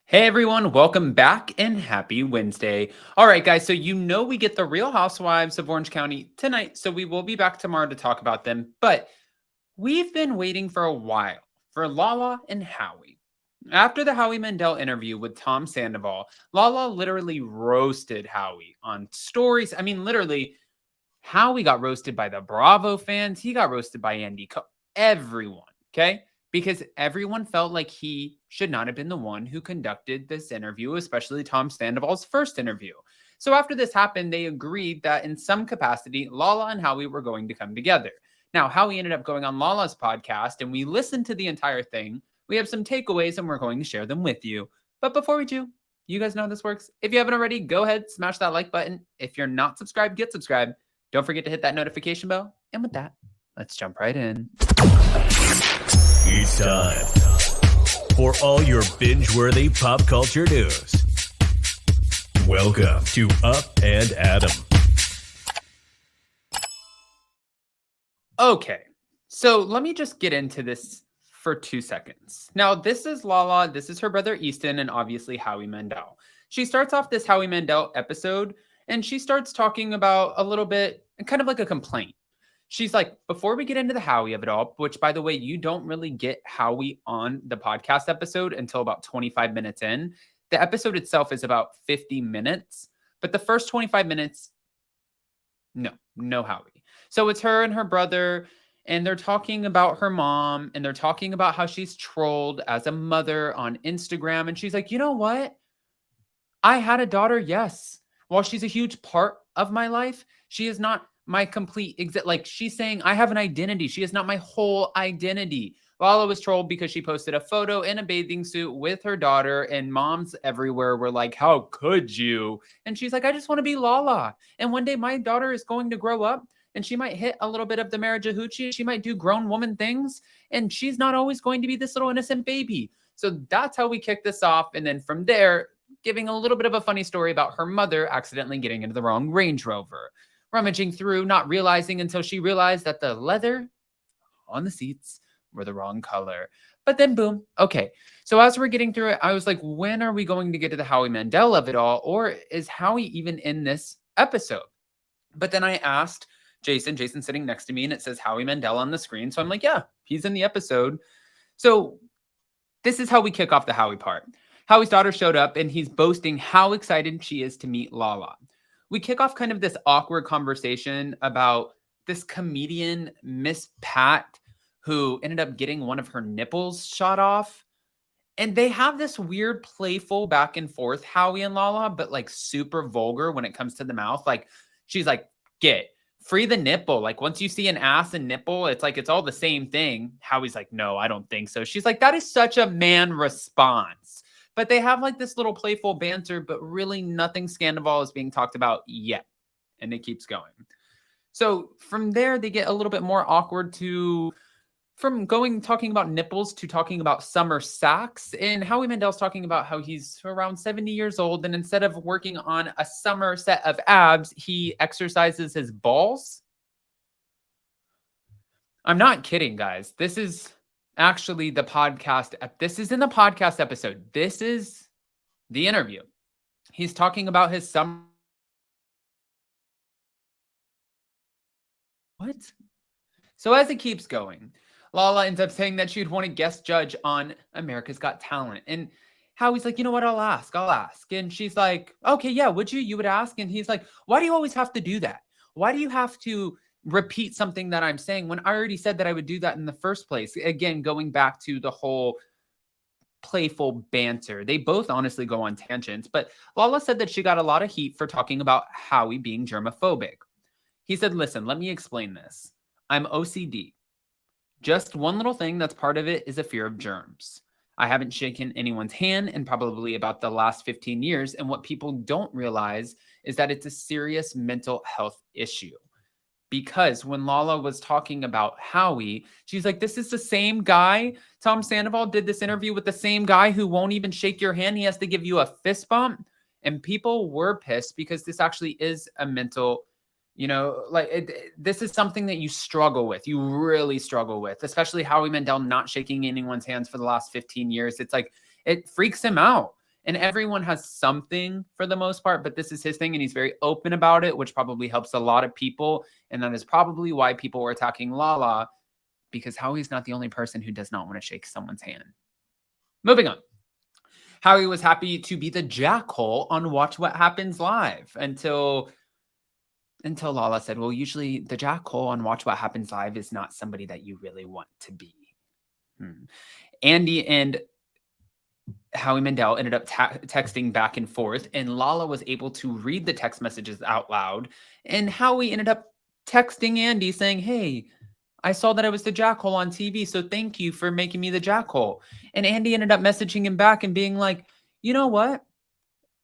Hey everyone, welcome back and happy Wednesday. All right, guys, so we get the Real Housewives of Orange County tonight, so we will be back tomorrow to talk about them. But we've been waiting for a while for Lala and Howie. After the Howie Mandel interview with Tom Sandoval, Lala literally roasted Howie on stories. I mean, literally, Howie got roasted by the Bravo fans. He got roasted by Andy, everyone, okay? Because everyone felt like he should not have been the one who conducted this interview, especially Tom Sandoval's first interview. So after this happened, they agreed that in some capacity, Lala and Howie were going to come together. Now, Howie ended up going on Lala's podcast, and we listened to the entire thing. We have some takeaways, and we're going to share them with you. But before we do, you guys know how this works. If you haven't already, go ahead, smash that like button. If you're not subscribed, get subscribed. Don't forget to hit that notification bell. And with that, let's jump right in. It's time for all your binge-worthy pop culture news. Welcome to Up and Adam. Okay, so let me just get into this for 2 seconds. Now, this is Lala, this is her brother Easton, and obviously Howie Mandel. She starts off this Howie Mandel episode, and she starts talking about a little bit, kind of like a complaint. She's like, before we get into the Howie of it all, which, by the way, you don't really get Howie on the podcast episode until about 25 minutes in. The episode itself is about 50 minutes, but the first 25 minutes, no Howie. So it's her and her brother, and they're talking about her mom, and they're talking about how she's trolled as a mother on Instagram. And she's like, you know what? I had a daughter, yes. While she's a huge part of my life, she is not my complete like she's saying I have an identity. She is not my whole identity. Lala was trolled because she posted a photo in a bathing suit with her daughter, and moms everywhere were like, how could you? And she's like, I just want to be Lala. And one day my daughter is going to grow up and she might hit a little bit of the marriage of hoochie. She might do grown woman things, and she's not always going to be this little innocent baby. So that's how we kick this off. And then from there, giving a little bit of a funny story about her mother accidentally getting into the wrong Range Rover, rummaging through, not realizing until she realized that the leather on the seats were the wrong color. But then boom. Okay. So as we're getting through it, I was like, when are we going to get to the Howie Mandel of it all? Or is Howie even in this episode? But then I asked Jason sitting next to me, and it says Howie Mandel on the screen. So I'm like, yeah, he's in the episode. So this is how we kick off the Howie part. Howie's daughter showed up, and he's boasting how excited she is to meet Lala. We kick off kind of this awkward conversation about this comedian, Miss Pat, who ended up getting one of her nipples shot off. And they have this weird playful back and forth, Howie and Lala, but like super vulgar when it comes to the mouth. Like she's like, free the nipple. Like once you see an ass and nipple, it's like, it's all the same thing. Howie's like, no, I don't think so. She's like, that is such a man response. But they have like this little playful banter, but really nothing scandal is being talked about yet. And it keeps going. So from there, they get a little bit more awkward talking about nipples to talking about summer sacks. And Howie Mandel's talking about how he's around 70 years old. And instead of working on a summer set of abs, he exercises his balls. I'm not kidding, guys. This is actually the podcast. This is in the podcast episode. This is the interview. He's talking about his summer. What? So as it keeps going, Lala ends up saying that she'd want to guest judge on America's Got Talent. And Howie's like, you know what? I'll ask. And she's like, okay, yeah, would you? You would ask? And he's like, why do you always have to do that? Why do you have to repeat something that I'm saying when I already said that I would do that in the first place? Again, going back to the whole playful banter. They both honestly go on tangents, but Lala said that she got a lot of heat for talking about Howie being germophobic. He said, listen, let me explain this. I'm OCD. Just one little thing that's part of it is a fear of germs. I haven't shaken anyone's hand in probably about the last 15 years. And what people don't realize is that it's a serious mental health issue. Because when Lala was talking about Howie, she's like, this is the same guy. Tom Sandoval did this interview with the same guy who won't even shake your hand. He has to give you a fist bump. And people were pissed because this actually is a mental, this is something that you struggle with. You really struggle with, especially Howie Mandel not shaking anyone's hands for the last 15 years. It's like, it freaks him out. And everyone has something for the most part, but this is his thing and he's very open about it, which probably helps a lot of people. And that is probably why people were attacking Lala, because Howie's not the only person who does not want to shake someone's hand. Moving on. Howie was happy to be the jackhole on Watch What Happens Live until Lala said, well, usually the jackhole on Watch What Happens Live is not somebody that you really want to be. Andy and Howie Mandel ended up texting back and forth, and Lala was able to read the text messages out loud. And Howie ended up texting Andy saying, hey, I saw that I was the jackhole on TV, so thank you for making me the jackhole. And Andy ended up messaging him back and being like, you know what?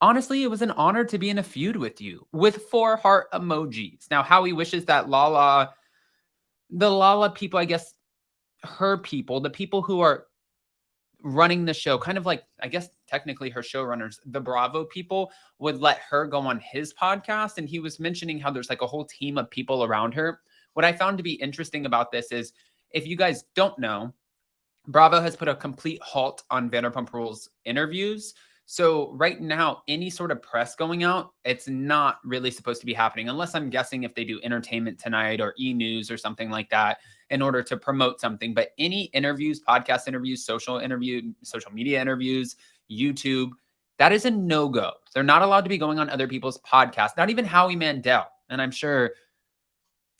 Honestly, it was an honor to be in a feud with you, with 4 heart emojis. Now, Howie wishes that the Lala people, I guess, her people, the people who are running the show, kind of like, I guess, technically her showrunners, the Bravo people, would let her go on his podcast. And he was mentioning how there's like a whole team of people around her. What I found to be interesting about this is, if you guys don't know, Bravo has put a complete halt on Vanderpump Rules interviews. So right now, any sort of press going out, it's not really supposed to be happening, unless I'm guessing if they do Entertainment Tonight or E-News or something like that in order to promote something. But any interviews, podcast interviews, social media interviews, YouTube, that is a no-go. They're not allowed to be going on other people's podcasts, not even Howie Mandel. And I'm sure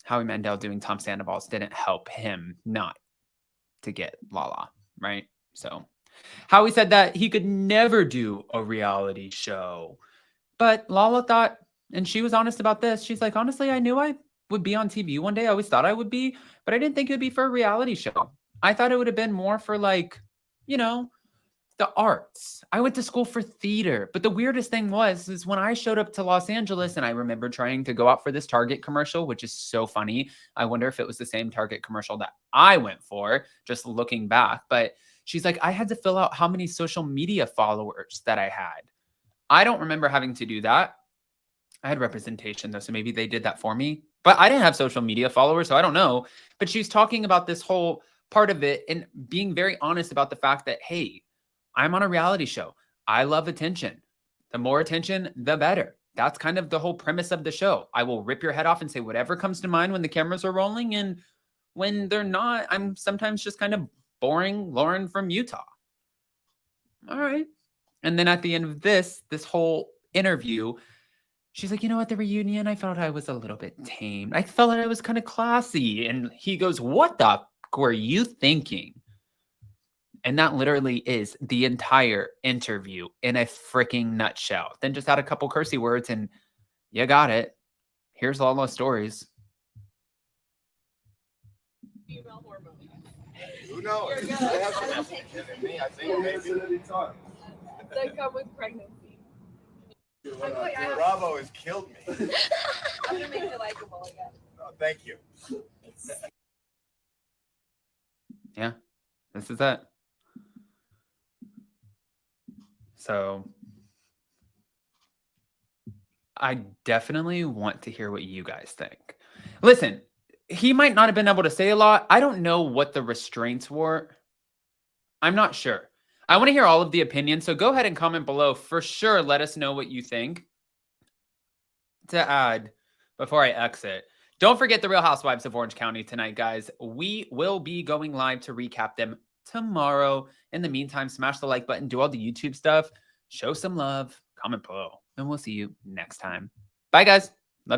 Howie Mandel doing Tom Sandoval's didn't help him not to get Lala, right? So Howie said that he could never do a reality show. But Lala thought, and she was honest about this, she's like, honestly, I knew I would be on TV one day. I always thought I would be, but I didn't think it would be for a reality show. I thought it would have been more for like, you know, the arts. I went to school for theater. But the weirdest thing is when I showed up to Los Angeles, and I remember trying to go out for this Target commercial, which is so funny. I wonder if it was the same Target commercial that I went for, just looking back. But she's like, I had to fill out how many social media followers that I had. I don't remember having to do that. I had representation though, so maybe they did that for me. But I didn't have social media followers, so I don't know. But she's talking about this whole part of it and being very honest about the fact that, hey, I'm on a reality show. I love attention. The more attention, the better. That's kind of the whole premise of the show. I will rip your head off and say whatever comes to mind when the cameras are rolling. And when they're not, I'm sometimes just kind of boring Lauren from Utah. All right. And then at the end of this whole interview, she's like, you know, at the reunion, I felt I was a little bit tame. I felt that I was kind of classy. And he goes, what the f were you thinking? And that literally is the entire interview in a freaking nutshell. Then just add a couple cursey words and you got it. Here's all those stories. Female hormone. Who knows? You're good. I have some estrogen in me. I think maybe. They come with pregnancy. Bravo has killed me. I'm gonna make you likable again. Oh, thank you. Yeah, this is it. So I definitely want to hear what you guys think. Listen, he might not have been able to say a lot. I don't know what the restraints were. I'm not sure. I want to hear all of the opinions. So go ahead and comment below. For sure, let us know what you think. To add, before I exit, don't forget the Real Housewives of Orange County tonight, guys. We will be going live to recap them tomorrow. In the meantime, smash the like button, do all the YouTube stuff, show some love, comment below, and we'll see you next time. Bye, guys.